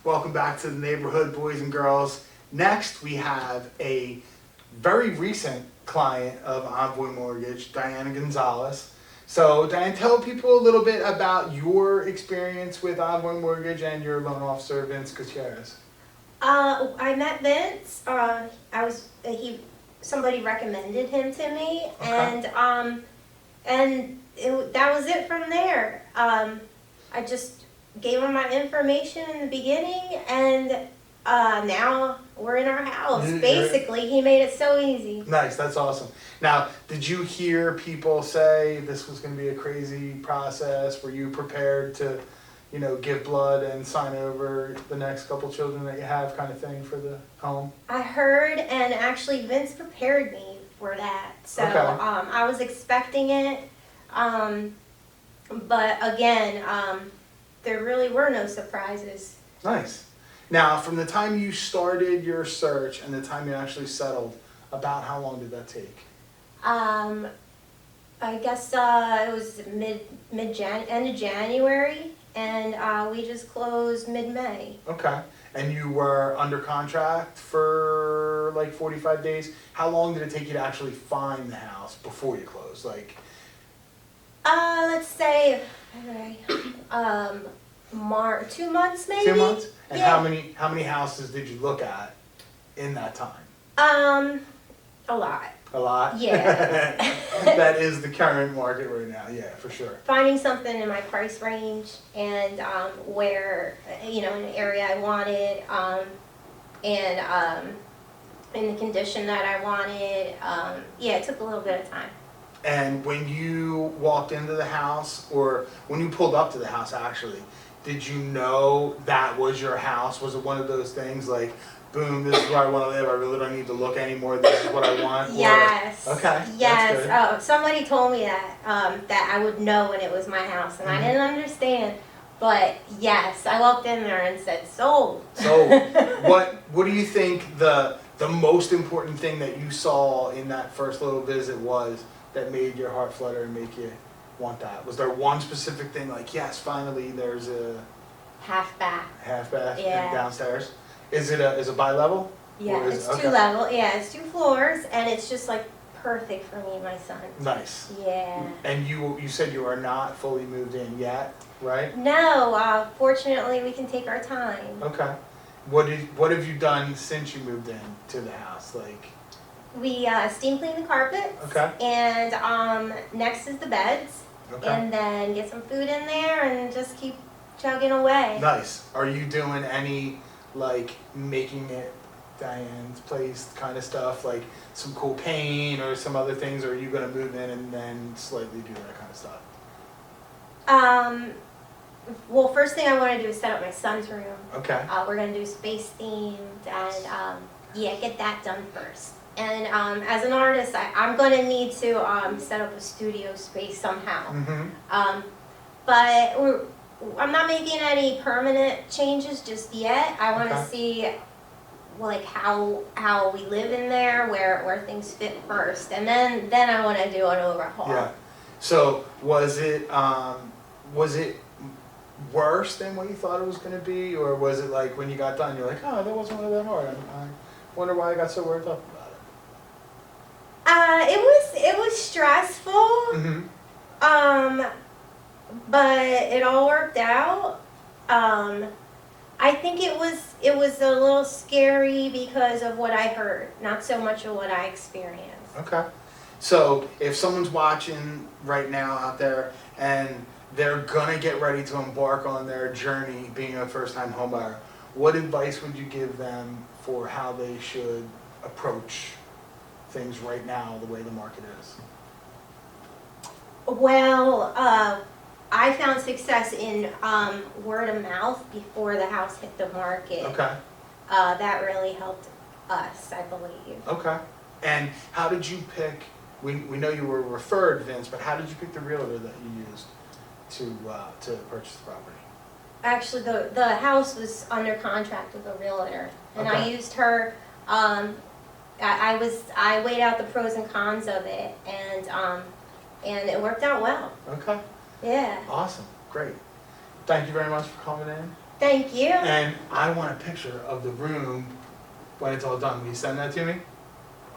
Welcome back to the neighborhood, boys and girls. Next, we have a very recent client of Envoy Mortgage, Diana Gonzalez. So, Diane, tell people a little bit about your experience with Envoy Mortgage and your loan officer, Vince Gutierrez. I met Vince. Somebody recommended him to me, Okay. that was it from there. I just gave him my information in the beginning, and now we're in our house. Basically, he made it so easy. Nice, that's awesome. Now, did you hear people say this was going to be a crazy process? Were you prepared to, give blood and sign over the next couple children that you have, kind of thing, for the home? I heard, and actually Vince prepared me for that. So Okay. I was expecting it, but again, there really were no surprises. Nice. Now, from the time you started your search and the time you actually settled, about how long did that take? I guess it was end of January, and we just closed mid-May. Okay. And you were under contract for like 45 days. How long did it take you to actually find the house before you closed? Let's say, 2 months maybe. 2 months? And yeah. how many houses did you look at in that time? A lot. A lot? Yeah. That is the current market right now, yeah, for sure. Finding something in my price range and where, in an area I wanted, and in the condition that I wanted. It took a little bit of time. And when you walked into the house, or when you pulled up to the house actually, did you know that was your house? Was it one of those things like, boom, this is where I want to live, I really don't need to look anymore, this is what I want? Yes. Okay. Yes. That's good. Somebody told me that I would know when it was my house, and I didn't understand. But yes, I walked in there and said, sold. So what do you think the most important thing that you saw in that first little visit was that made your heart flutter and make you want that? Was there one specific thing like, yes, finally there's a half bath downstairs? Is it bi-level? Yeah, it's two level. Yeah, it's 2 floors, and it's just like perfect for me and my son. Nice. Yeah. And you said you are not fully moved in yet, right? No, fortunately we can take our time. Okay. What have you done since you moved in to the house? We steam clean the carpets. Okay. And next is the beds. Okay. And then get some food in there and just keep chugging away. Nice. Are you doing any making it Diane's place kind of stuff, like some cool paint or some other things, or are you going to move in and then slightly do that kind of stuff? Well, first thing I want to do is set up my son's room. Okay. We're going to do space themed and get that done first. And as an artist, I'm going to need to set up a studio space somehow. Mm-hmm. But I'm not making any permanent changes just yet. I want to see how we live in there, where things fit first, and then I want to do an overhaul. Yeah. So was it worse than what you thought it was going to be, or was it like when you got done you're like, oh, that wasn't really that hard? I wonder why I got so worked up about it. It was stressful. Mm-hmm. But it all worked out. I think it was a little scary because of what I heard, not so much of what I experienced. Okay. So if someone's watching right now out there and they're gonna get ready to embark on their journey being a first-time homebuyer, what advice would you give them for how they should approach things right now, the way the market is? Well, I found success in word of mouth before the house hit the market. Okay. That really helped us, I believe. Okay. And how did you pick, we know you were referred, Vince, but how did you pick the realtor that you used to purchase the property? Actually, the house was under contract with a realtor, and I Okay. used her. I weighed out the pros and cons of it, and it worked out well. Okay. Yeah. Awesome. Great. Thank you very much for coming in. Thank you. And I want a picture of the room when it's all done. Will you send that to me?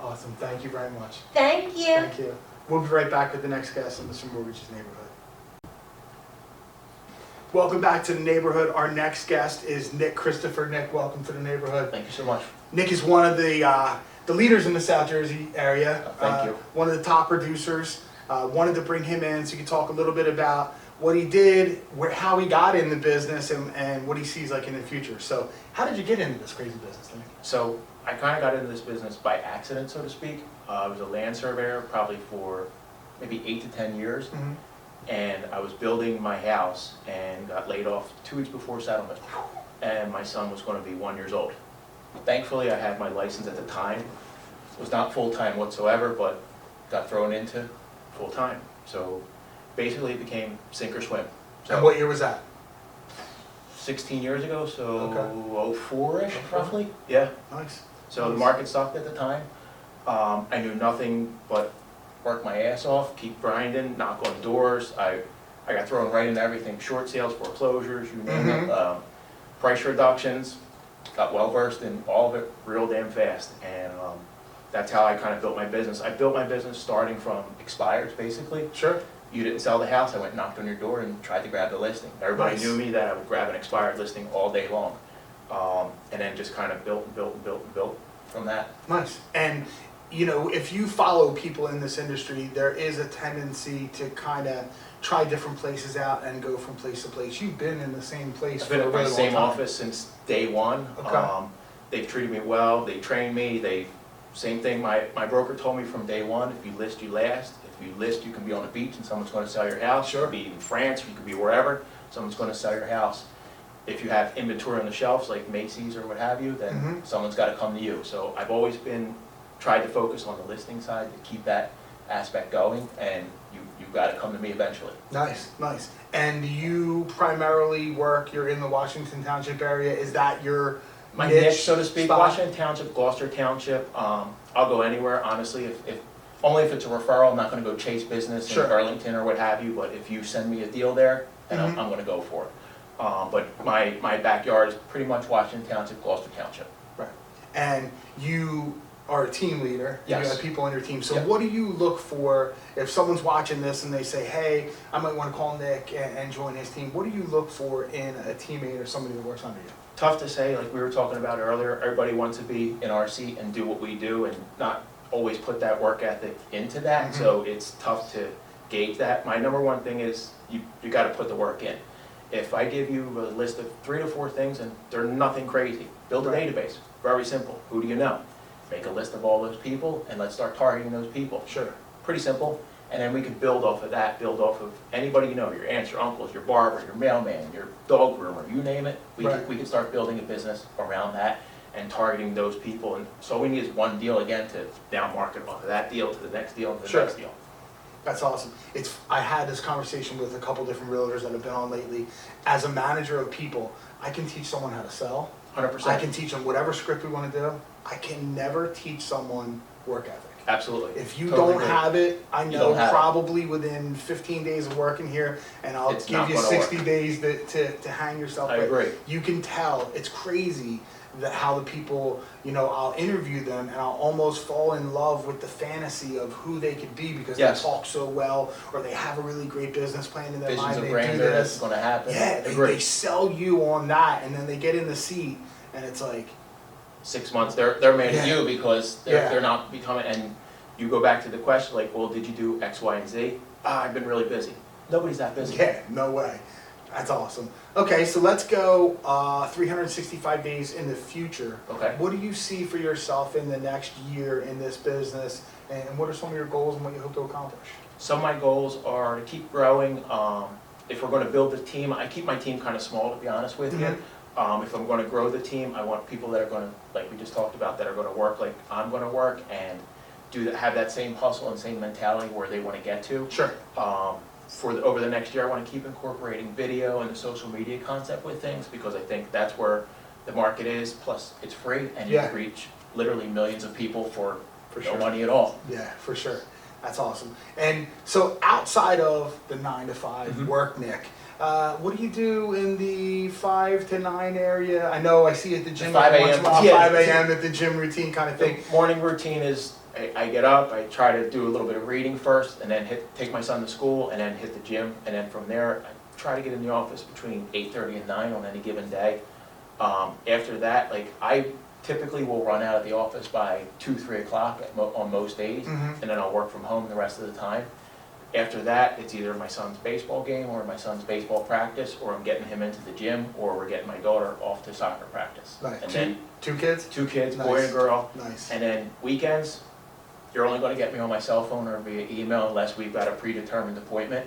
Awesome. Thank you very much. Thank you. Thank you. We'll be right back with the next guest in Mr. Mortgage's neighborhood. Welcome back to the neighborhood. Our next guest is Nick Christopher. Nick, welcome to the neighborhood. Thank you so much. Nick is one of the leaders in the South Jersey area. Thank you. One of the top producers. Wanted to bring him in so you could talk a little bit about what he did, how he got in the business, and what he sees like in the future. So, how did you get into this crazy business, Nick? So I kind of got into this business by accident, so to speak. I was a land surveyor probably for maybe 8 to 10 years. Mm-hmm. And I was building my house and got laid off 2 weeks before settlement. And my son was going to be 1 year old. Thankfully, I had my license at the time. It was not full-time whatsoever, but got thrown into full-time. So basically it became sink or swim. So And what year was that? 16 years ago, so Okay. 04-ish, Okay. roughly. Yeah. Nice. So the market sucked at the time. I knew nothing but work my ass off, keep grinding, knock on doors. I got thrown right into everything, short sales, foreclosures, you name it, price reductions. Got well versed in all of it real damn fast, and that's how I kind of built my business. I built my business starting from expireds, basically. Sure. You didn't sell the house, I went and knocked on your door and tried to grab the listing. Everybody Nice. knew me that I would grab an expired listing all day long. And then just kind of built and built and built and built from that. Nice. And you know, if you follow people in this industry, there is a tendency to kind of try different places out and go from place to place. You've been in the same place I've for been a at my really long same time. office since day one. Okay. They've treated me well, they trained me, same thing, my broker told me from day one, if you list, you last. If you list, you can be on the beach and someone's gonna sell your house. Sure. You could be in France, or you could be wherever, someone's gonna sell your house. If you have inventory on the shelves, like Macy's or what have you, then Mhm. someone's gotta come to you. So I've always tried to focus on the listing side to keep that aspect going, and you've gotta come to me eventually. Nice, nice. And you primarily you're in the Washington Township area. Is that your My niche, niche, so to speak, spot? Washington Township, Gloucester Township, I'll go anywhere, honestly, if only if it's a referral. I'm not gonna go chase business Sure. in Burlington or what have you, but if you send me a deal there, then Mhm. I'm gonna go for it. But my backyard is pretty much Washington Township, Gloucester Township. Right. And you are a team leader. You Yes. have people on your team. So Yep. what do you look for if someone's watching this and they say, hey, I might want to call Nick and join his team? What do you look for in a teammate or somebody that works under you? Tough to say, like we were talking about earlier, everybody wants to be in our seat and do what we do and not always put that work ethic into that, Mhm. so it's tough to gauge that. My number one thing is you gotta put the work in. If I give you a list of 3 to 4 things and they're nothing crazy, build a Right. database, very simple. Who do you know? Make a list of all those people and let's start targeting those people. Sure. Pretty simple, and then we can build off of that, build off of anybody you know, your aunts, your uncles, your barber, your mailman, your dog groomer, you name it. We Right. can start building a business around that and targeting those people, and so all we need is one deal again to now market off of that deal to the next deal to the Sure. next deal. That's awesome. I had this conversation with a couple different realtors that have been on lately. As a manager of people, I can teach someone how to sell. 100%. I can teach them whatever script we want to do. I can never teach someone work ethic. Absolutely. If you Totally don't agree. have it, I You know don't have it. probably within 15 days of working here, and I'll It's give not you gonna 60 work. days to hang yourself. I But agree. You can tell, it's crazy that how the people, you know, I'll interview them and I'll almost fall in love with the fantasy of who they could be because Yes. they talk so well, or they have a really great business plan in their Visions mind, of they do grandeur that's this. gonna happen. Yeah, they Agree. sell you on that, and then they get in the seat, and it's like, 6 months, they're mad at Yeah. you because Yeah. they're not becoming, and you go back to the question like, well, did you do X, Y, and Z? I've been really busy. Nobody's that busy. yeah, no way. That's awesome. Okay, so let's go 365 days in the future. Okay. What do you see for yourself in the next year in this business, and what are some of your goals and what you hope to accomplish? Some of my goals are to keep growing. If we're going to build a team, I keep my team kind of small, to be honest with you. If I'm going to grow the team, I want people that are going to, like we just talked about, that are going to work like I'm going to work and have that same hustle and same mentality where they want to get to. Sure. Over the next year, I want to keep incorporating video and the social media concept with things because I think that's where the market is. Plus, it's free and you Yeah. can reach literally millions of people for no sure. money at all. Yeah, for sure. That's awesome. And so outside of the 9 to 5 Mhm. work, Nick, What do you do in the 5 to 9 area? I know I see at the gym 5 every once in a while, yeah. 5 a.m. at the gym routine kind of thing. The morning routine is I get up, I try to do a little bit of reading first, and then take my son to school, and then hit the gym, and then from there I try to get in the office between 8:30 and 9 on any given day. After that, like I typically will run out of the office by 2-3 o'clock on most days, and then I'll work from home the rest of the time. After that, it's either my son's baseball game or my son's baseball practice, or I'm getting him into the gym, or we're getting my daughter off to soccer practice. Nice. And then Two kids? 2 kids, Nice. boy and girl. Nice. And then weekends, you're only going to get me on my cell phone or via email unless we've got a predetermined appointment.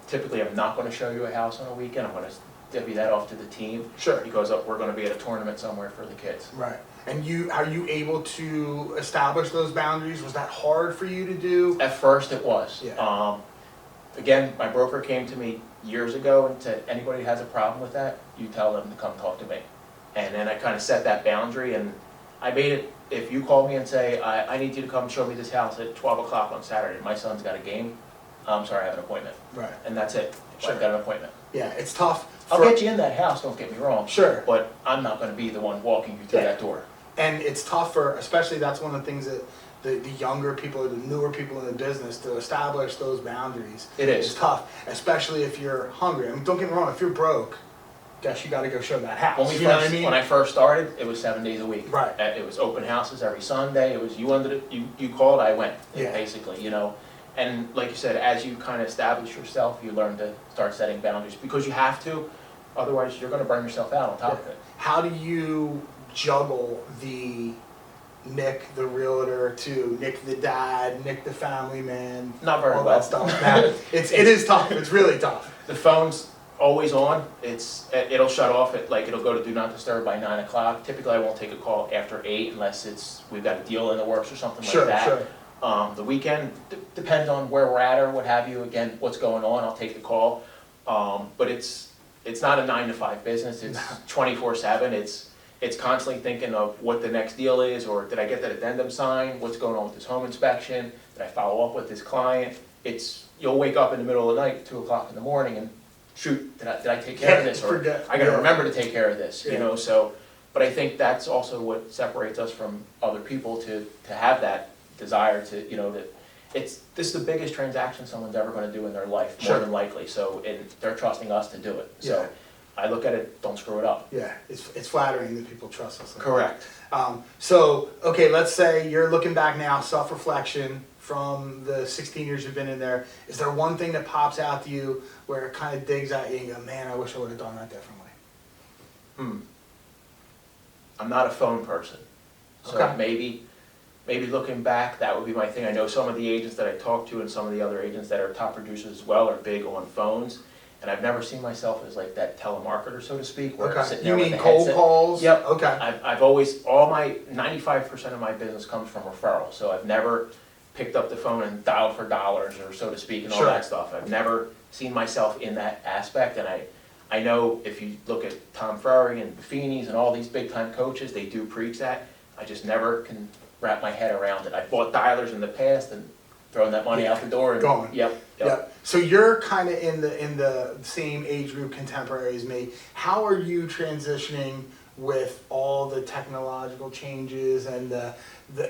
Typically, I'm not going to show you a house on a weekend. I'm going to divvy that off to the team. Sure. Because we're going to be at a tournament somewhere for the kids. Right. And are you able to establish those boundaries? Was that hard for you to do? At first, it was. Yeah. Again, my broker came to me years ago and said, anybody who has a problem with that, you tell them to come talk to me. And then I kind of set that boundary, and I made it, if you call me and say, I need you to come show me this house at 12 o'clock on Saturday, my son's got a game, I'm sorry, I have an appointment. Right. And that's it. Sure. I've got an appointment. Yeah, it's tough. I'll get you in that house, don't get me wrong. Sure. But I'm not going to be the one walking you through Yeah. that door. And it's tough for, especially that's one of the things that the younger people or the newer people in the business, to establish those boundaries. It is. It's tough, especially if you're hungry. I mean, don't get me wrong, if you're broke, guess you gotta go show that house. When I first started, it was 7 days a week. Right. It was open houses every Sunday. It was you called, I went. Yeah. Basically, And like you said, as you kind of establish yourself, you learn to start setting boundaries because you have to. Otherwise, you're going to burn yourself out on top of it. How do you juggle the Nick the realtor to Nick the dad, Nick the family man, Not very all well. that stuff? It is tough. It's really tough. The phone's always on. It'll shut off it'll go to do not disturb by 9 o'clock. Typically, I won't take a call after 8 unless we've got a deal in the works or something like that. Sure. The weekend depends on where we're at or what have you. Again, what's going on, I'll take the call. But it's not a 9 to 5 business. It's 24/7. It's constantly thinking of what the next deal is, or did I get that addendum signed? What's going on with this home inspection? Did I follow up with this client? You'll wake up in the middle of the night, 2 o'clock in the morning, and shoot, did I take care of this? Or I got to remember to take care of this, So, but I think that's also what separates us from other people to have that desire to, that this is the biggest transaction someone's ever going to do in their life, more than likely. So, and they're trusting us to do it. So, I look at it, don't screw it up. Yeah, it's flattering that people trust us. Correct. So, okay, let's say you're looking back now, self-reflection from the 16 years you've been in there. Is there one thing that pops out to you where it kind of digs at you and you go, man, I wish I would have done that differently? I'm not a phone person. So Okay. maybe looking back, that would be my thing. I know some of the agents that I talk to and some of the other agents that are top producers as well are big on phones. And I've never seen myself as like that telemarketer, so to speak, where I'm sitting there with the headset. You mean cold calls? Yep. Okay. I've always, 95% of my business comes from referrals. So I've never picked up the phone and dialed for dollars or so to speak and all that stuff. I've never seen myself in that aspect. And I know if you look at Tom Ferry and Buffini's and all these big time coaches, they do preach that. I just never can wrap my head around it. I've bought dialers in the past and thrown that money out the door and gone. Yep. So you're kind of in the same age group contemporary as me. How are you transitioning with all the technological changes and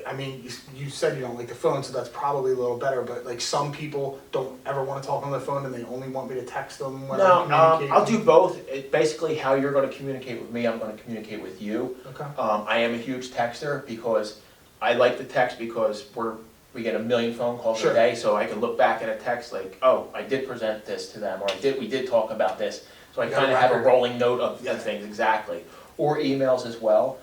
I mean, you said you don't like the phone, so that's probably a little better, but like some people don't ever want to talk on the phone and they only want me to text them when I communicate. I'll do both. Basically, how you're going to communicate with me, I'm going to communicate with you. Okay. I am a huge texter because I like the text because we get a million phone calls a day, so I can look back at a text like, oh, I did present this to them, or we did talk about this. So I kind of have a rolling note of things, exactly. Or emails as well.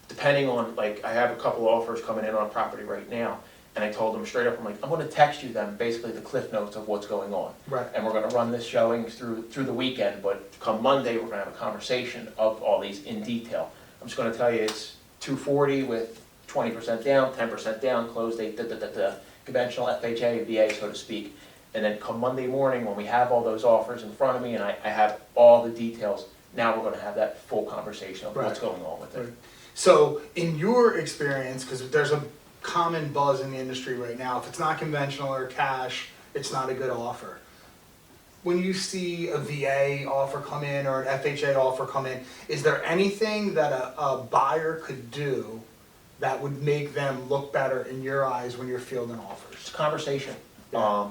Depending on, like, I have a couple offers coming in on a property right now, and I told them straight up, I'm like, I'm going to text you them, basically the cliff notes of what's going on. Right. And we're going to run this showing through the weekend, but come Monday, we're going to have a conversation of all these in detail. I'm just going to tell you it's 240 with 20% down, 10% down, close date, conventional FHA, VA, so to speak. And then come Monday morning, when we have all those offers in front of me and I have all the details, now we're going to have that full conversation of what's going on with it. So in your experience, because there's a common buzz in the industry right now, if it's not conventional or cash, it's not a good offer. when you see a VA offer come in or an FHA offer come in, is there anything that a buyer could do that would make them look better in your eyes when you're fielding offers? It's a conversation. Yeah.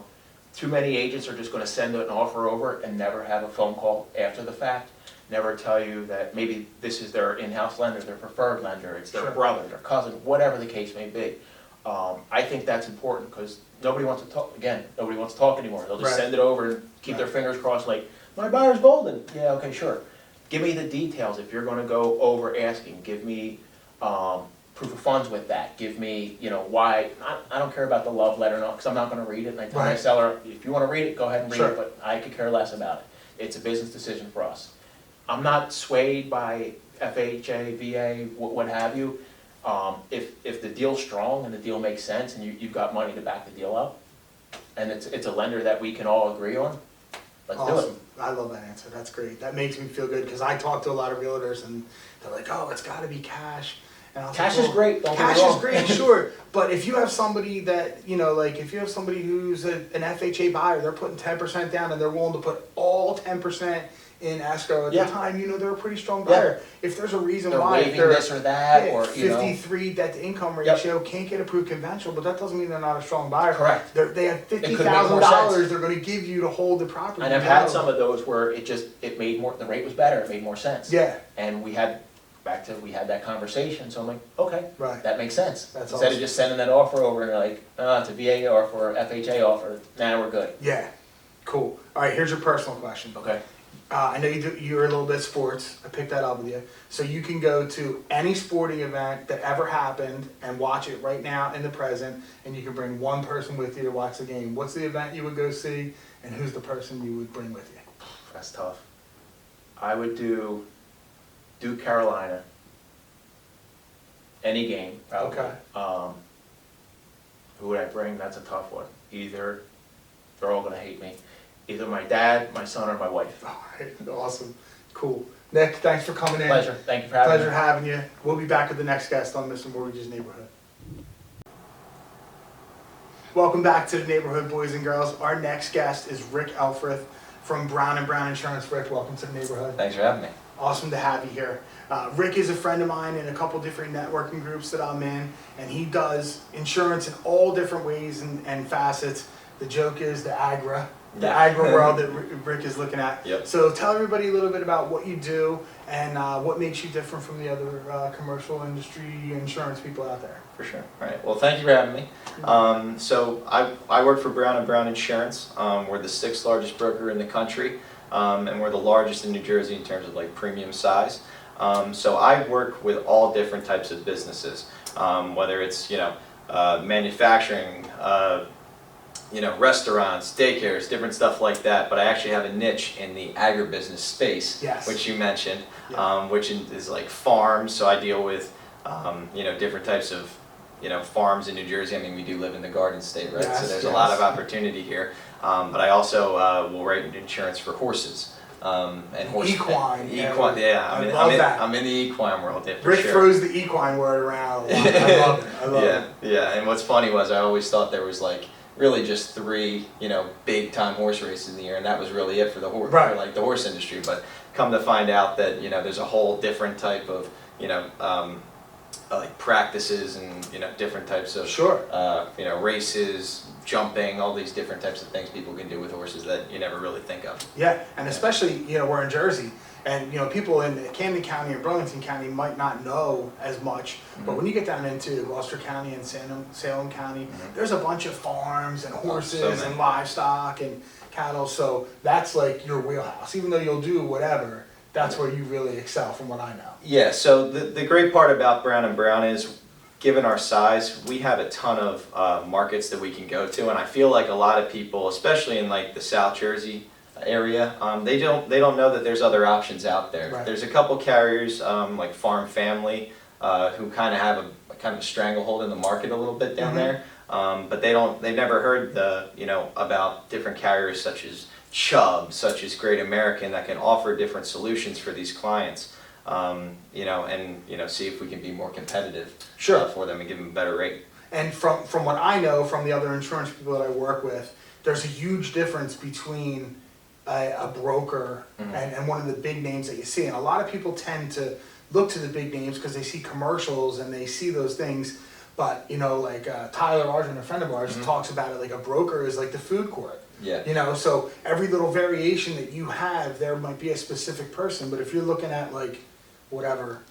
Too many agents are just gonna send an offer over and never have a phone call after the fact. Never tell you that maybe this is their in-house lender, their preferred lender, it's their Sure. brother, their cousin, whatever the case may be. I think that's important because nobody wants to talk, again, nobody wants to talk anymore. They'll just Right. send it over and keep their Right. fingers crossed like, my buyer's golden. Yeah, okay, sure. Give me the details. If you're gonna go over asking, give me proof of funds with that. Give me, why, I don't care about the love letter, because I'm not gonna read it. And I tell my Right. seller, if you wanna read it, go ahead and read Sure. it, but I could care less about it. It's a business decision for us. I'm not swayed by FHA, VA, what have you. If the deal's strong and the deal makes sense and you've got money to back the deal up, and it's a lender that we can all agree on, let's do it. Awesome. I love that answer. That's great. That makes me feel good because I talk to a lot of realtors and they're like, "Oh, it's got to be cash." And I was Cash like, is great, don't get me Cash wrong. is great, sure. But if you have somebody that, like if you have somebody who's an FHA buyer, they're putting 10% down and they're willing to put all 10% in escrow at Yeah. the time, they're a pretty strong Yeah. buyer. If there's a reason They're why, if waiving they're this or that, yeah, or, 53 debt to income ratio, can't get approved conventional, but that doesn't mean they're not a strong buyer. Correct. They have It could make more $50,000 sense. they're going to give you to hold the property. And I've had some of those where it made more, the rate was better, it made more sense. Yeah, And we had that conversation, so I'm like, okay, right. that makes sense. That's Instead awesome. of just sending that offer over and they're like, it's a VA offer, or FHA offer, now we're good. Yeah, cool. All right, here's your personal question. Okay. I know you're a little bit sports. I picked that up with you. So you can go to any sporting event that ever happened and watch it right now in the present, and you can bring one person with you to watch the game. What's the event you would go see, and who's the person you would bring with you? That's tough. I would do Duke, Carolina. Any game, probably. Okay. Who would I bring? That's a tough one. Either, they're all gonna hate me. Either my dad, my son, or my wife. All right, awesome. Cool. Nick, thanks for coming in. Pleasure. Thank you for having me. Pleasure having you. We'll be back with the next guest on Mr. Mortgage's Neighborhood. Welcome back to the Neighborhood, boys and girls. Our next guest is Rick Elfrith from Brown & Brown Insurance. Rick, welcome to the Neighborhood. Thanks for having me. Awesome to have you here. Rick is a friend of mine in a couple different networking groups that I'm in, and he does insurance in all different ways and facets. The joke is the Agri-World that Rick is looking at. Yep. So tell everybody a little bit about what you do and what makes you different from the other commercial industry insurance people out there. For sure. All right. Well, thank you for having me. So I work for Brown & Brown Insurance. We're the 6th largest broker in the country, and we're the largest in New Jersey in terms of like premium size. So I work with all different types of businesses, whether it's manufacturing, restaurants, daycares, different stuff like that. But I actually have a niche in the agribusiness space, Yes. which you mentioned, Yeah. which is like farms. So I deal with different types of farms in New Jersey. I mean, we do live in the Garden State, right? Yes, So there's a lot yes. of opportunity here. But I also will write insurance for horses. And horse Equine. Equine, yeah. I love that. I'm in the equine world, yeah, for Rick sure. throws the equine word around a lot. I love it. I love it. Yeah. And what's funny was I always thought there was like really just 3, big time horse races in the year, and that was really it for the horse, Right. for like the horse industry. But come to find out that there's a whole different type of like practices and different types of Sure. races, jumping, all these different types of things people can do with horses that you never really think of. Yeah, and especially, we're in Jersey, and, people in Camden County and Burlington County might not know as much, but when you get down into Gloucester County and Salem County, there's a bunch of farms and horses so many. and livestock and cattle, so that's like your wheelhouse. Even though you'll do whatever, that's where you really excel from what I know. Yeah, so the great part about Brown & Brown is, given our size, we have a ton of markets that we can go to, and I feel like a lot of people, especially in like the South Jersey area, they don't know that there's other options out there. Right. There's a couple carriers like Farm Family who kind of have a stranglehold in the market a little bit down there, but they've never heard about different carriers such as Chubb, such as Great American, that can offer different solutions for these clients. And see if we can be more competitive Sure. for them and give them a better rate. And from what I know from the other insurance people that I work with, there's a huge difference between a broker and one of the big names that you see. And a lot of people tend to look to the big names because they see commercials and they see those things. But, you know, like Tyler Arjun, a friend of ours, talks about it like a broker is like the food court. Yeah. You know, so every little variation that you have, there might be a specific person. But if you're looking at like, whatever,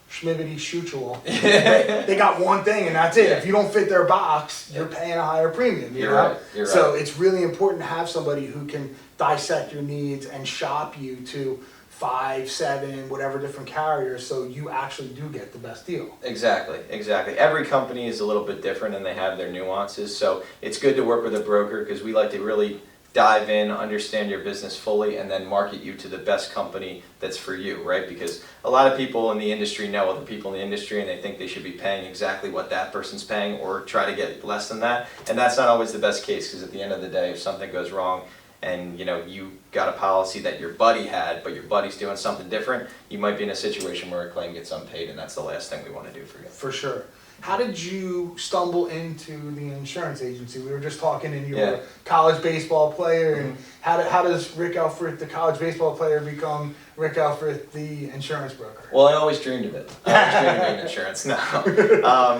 Schmibbity Schuchel, they got one thing and that's it. Yeah. If you don't fit their box, you're paying a higher premium. You're know? right. You're So right. it's really important to have somebody who can dissect your needs and shop you to 5, 7, whatever different carriers, so you actually do get the best deal. Exactly, exactly. Every company is a little bit different and they have their nuances, so it's good to work with a broker because we like to really dive in, understand your business fully, and then market you to the best company that's for you, right? Because a lot of people in the industry know other people in the industry and they think they should be paying exactly what that person's paying or try to get less than that, and that's not always the best case because at the end of the day, if something goes wrong, and you know you got a policy that your buddy had, but your buddy's doing something different, you might be in a situation where a claim gets unpaid, and that's the last thing we want to do for you. For sure. How did you stumble into the insurance agency? We were just talking, and you were a college baseball player, and how does Rick Elfrith, the college baseball player, become Rick Elfrith, the insurance broker? Well, I always dreamed of it. I always dreamed of being insurance. No,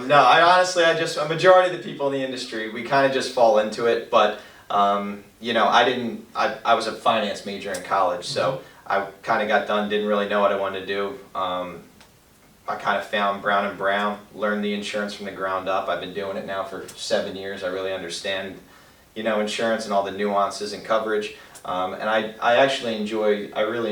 no. A majority of the people in the industry, we kind of just fall into it, but. You know, I was a finance major in college, so I kind of got done, didn't really know what I wanted to do. I kind of found Brown & Brown, learned the insurance from the ground up. I've been doing it now for 7 years. I really understand, you know, insurance and all the nuances and coverage. And I really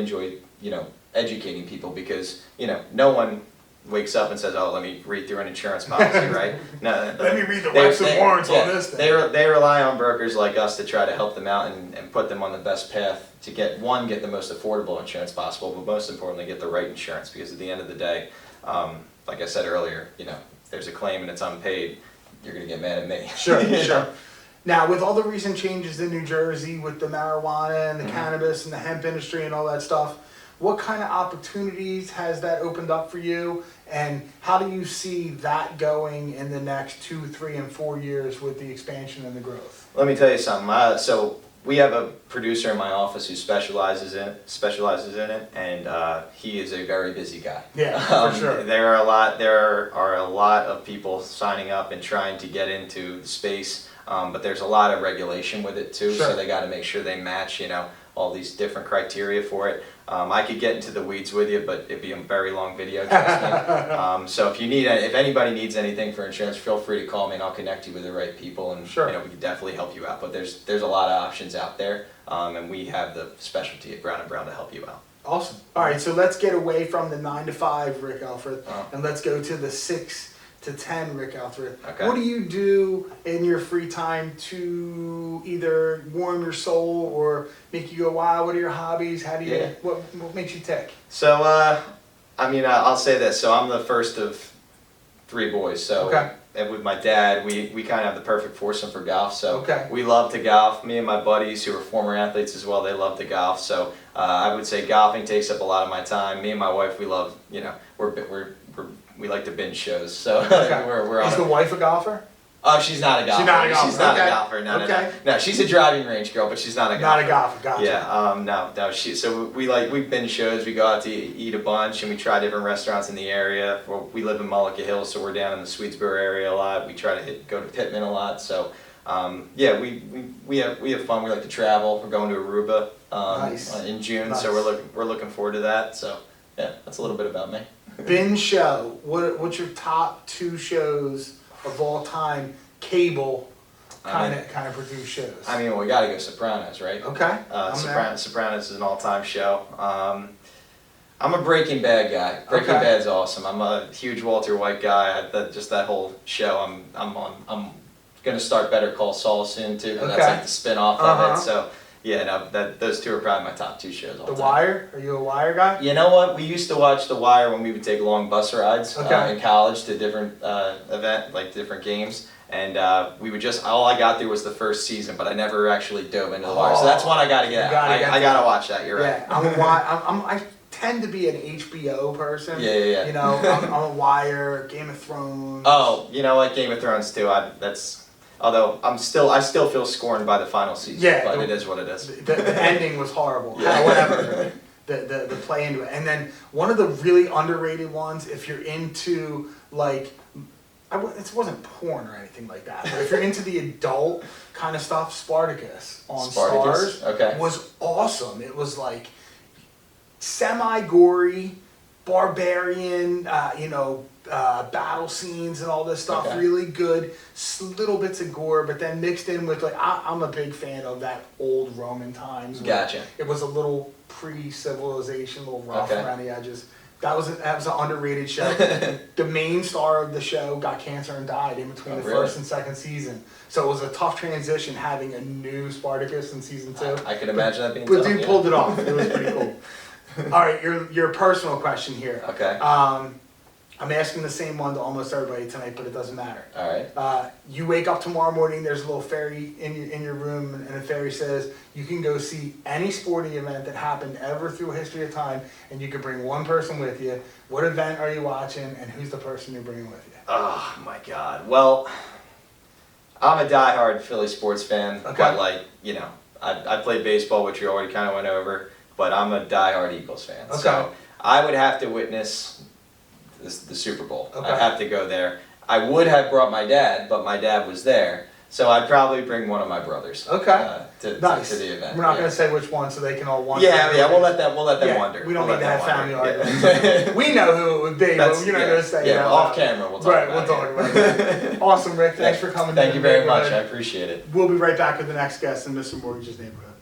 enjoy, you know, educating people because, you know, no one wakes up and says, oh, let me read through an insurance policy, right? No, Let me read the rights and warrants on this thing. They rely on brokers like us to try to help them out and put them on the best path to get the most affordable insurance possible, but most importantly, get the right insurance because at the end of the day, like I said earlier, you know, if there's a claim and it's unpaid, you're going to get mad at me. Sure, sure. Now, with all the recent changes in New Jersey with the marijuana and the cannabis and the hemp industry and all that stuff, what kind of opportunities has that opened up for you? And how do you see that going in the next 2, 3, and 4 years with the expansion and the growth? Let me tell you something. So we have a producer in my office who specializes in it, and he is a very busy guy. Yeah, for sure. There are a lot of people signing up and trying to get into the space, but there's a lot of regulation with it too. Sure. So they got to make sure they match, you know, all these different criteria for it. I could get into the weeds with you, but it'd be a very long video, trust me. So if anybody needs anything for insurance, feel free to call me and I'll connect you with the right people, and Sure. you know, we can definitely help you out. But there's a lot of options out there, and we have the specialty at Brown & Brown to help you out. Awesome. All right, so let's get away from the 9 to 5 Rick Elfrith, Uh-huh. and let's go to the 6 to 10 Rick Elfrith. Okay. What do you do in your free time to either warm your soul or make you go, wow, what are your hobbies? How do you, Yeah. what makes you tick? So, I'll say this. So I'm the first of 3 boys. So, Okay. and with my dad, we kind of have the perfect foursome for golf. So Okay. we love to golf. Me and my buddies who are former athletes as well, they love to golf. So I would say golfing takes up a lot of my time. Me and my wife, we love, you know, we like to binge shows. So Okay. we're on Is it. the wife a golfer? Oh, she's not a golfer. She's not a golfer. She's not Okay. a golfer. No, Okay. no. She's a driving range girl, but she's not a golfer. Not a golfer, gotcha. Yeah, no. So we've been to shows. We go out to eat a bunch, and we try different restaurants in the area. We live in Mullica Hills, so we're down in the Swedesboro area a lot. We try to go to Pittman a lot. So yeah, we have fun. We like to travel. We're going to Aruba Nice. in June, Nice. so we're looking forward to that. So yeah, that's a little bit about me. Binge show. What's your top 2 shows of all time? Cable kind of produce shows. I mean, we got to go Sopranos, right? Okay. I'm there. Sopranos is an all-time show. I'm a Breaking Bad guy. Breaking Okay. Bad's awesome. I'm a huge Walter White guy. That whole show. I'm gonna start Better Call Saul soon too, because Okay. that's like the spin-off of Uh-huh. it. So yeah, no, those 2 are probably my top 2 shows all The time. Wire? Are you a Wire guy? You know what? We used to watch The Wire when we would take long bus rides Okay. in college to different different games. And we would all I got through was the first season, but I never actually dove into The Wire. So that's one I gotta get You out. gotta get I gotta watch that, you're right. Yeah, I tend to be an HBO person. Yeah. You know, I'm a Wire, Game of Thrones. Oh, you know what? Game of Thrones too. Although I still feel scorned by the final season. Yeah, But it is what it is. The ending was horrible. Yeah. However, the play into it, and then one of the really underrated ones, if you're into like, it wasn't porn or anything like that, but if you're into the adult kind of stuff, Spartacus on Spartacus? Stars Okay. was awesome. It was like semi-gory, barbarian, battle scenes and all this stuff. Okay. Really good, little bits of gore, but then mixed in with like I'm a big fan of that old Roman times. where Gotcha. It was a little pre-civilization, a little rough Okay. around the edges. That was an underrated show. The main star of the show got cancer and died in between Oh, the really? first and second season. So it was a tough transition having a new Spartacus in season 2. I can imagine that being But tough, dude yeah. pulled it off. It was pretty cool. All right, your personal question here. Okay. I'm asking the same one to almost everybody tonight, but it doesn't matter. All right. You wake up tomorrow morning, there's a little fairy in your room, and the fairy says you can go see any sporting event that happened ever through history of time, and you can bring one person with you. What event are you watching, and who's the person you're bringing with you? Oh my God. Well, I'm a diehard Philly sports fan. Okay. But like, I played baseball, which you already kind of went over, but I'm a diehard Eagles fan. Okay. So I would have to witness the Super Bowl. Okay. I'd have to go there. I would have brought my dad, but my dad was there. So I'd probably bring one of my brothers. Okay. To Nice. the event. We're not yeah. going to say which one, so they can all wonder. Yeah, we'll let them Yeah, wonder. We don't We'll need to let have them family wonder. arguments. Yeah. We know who it would be, but you're not going to say. Yeah, it out off loud. camera we'll talk Right, about we'll talk about it. Awesome, Rick. Thanks for coming. Thank in. you very much. I Neighborhood. appreciate it. We'll be right back with the next guest in Mr. Mortgage's Neighborhood.